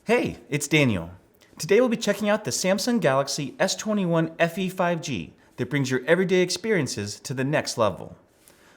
Hey, it's Daniel. Today we'll be checking out the Samsung Galaxy S21 FE 5G that brings your everyday experiences to the next level.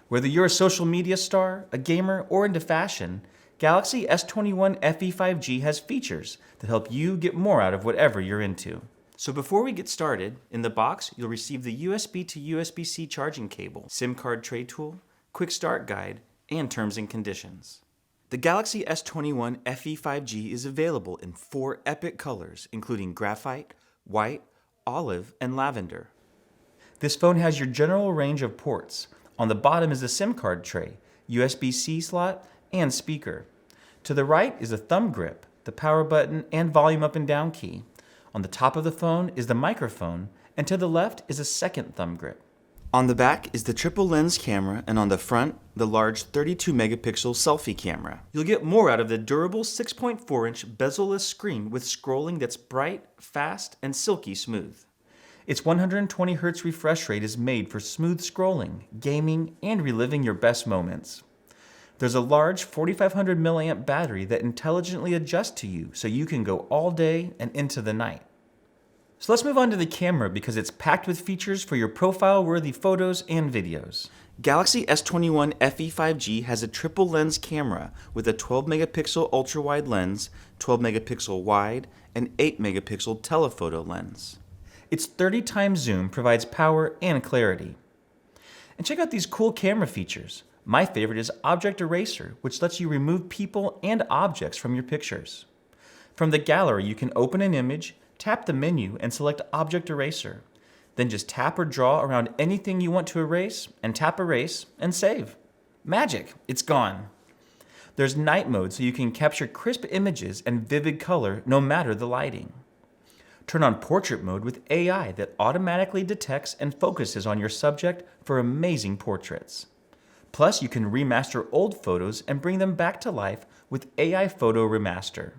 Whether you're a social media star, a gamer, or into fashion, Galaxy S21 FE 5G has features that help you get more out of whatever you're into. So before we get started, in the box you'll receive the USB to USB-C charging cable, SIM card tray tool, quick start guide, and terms and conditions. The Galaxy S21 FE 5G is available in 4 epic colors, including graphite, white, olive, and lavender. This phone has your general range of ports. On the bottom is the SIM card tray, USB-C slot, and speaker. To the right is a thumb grip, the power button, and volume up and down key. On the top of the phone is the microphone, and to the left is a second thumb grip. On the back is the triple lens camera, and on the front, the large 32 megapixel selfie camera. You'll get more out of the durable 6.4-inch bezel-less screen with scrolling that's bright, fast, and silky smooth. Its 120 Hz refresh rate is made for smooth scrolling, gaming, and reliving your best moments. There's a large 4500 mAh battery that intelligently adjusts to you so you can go all day and into the night. So let's move on to the camera because it's packed with features for your profile-worthy photos and videos. Galaxy S21 FE 5G has a triple lens camera with a 12 megapixel ultra-wide lens, 12 megapixel wide, and 8 megapixel telephoto lens. Its 30 times zoom provides power and clarity. And check out these cool camera features. My favorite is Object Eraser, which lets you remove people and objects from your pictures. From the gallery, you can open an image, tap the menu, and select Object Eraser. Then just tap or draw around anything you want to erase, and tap Erase, and save. Magic! It's gone. There's night mode so you can capture crisp images and vivid color no matter the lighting. Turn on portrait mode with AI that automatically detects and focuses on your subject for amazing portraits. Plus, you can remaster old photos and bring them back to life with AI Photo Remaster.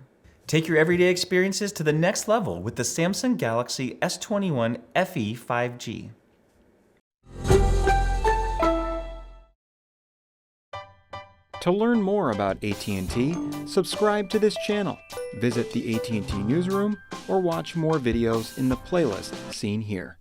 Take your everyday experiences to the next level with the Samsung Galaxy S21 FE 5G. To learn more about AT&T, subscribe to this channel, visit the AT&T newsroom, or watch more videos in the playlist seen here.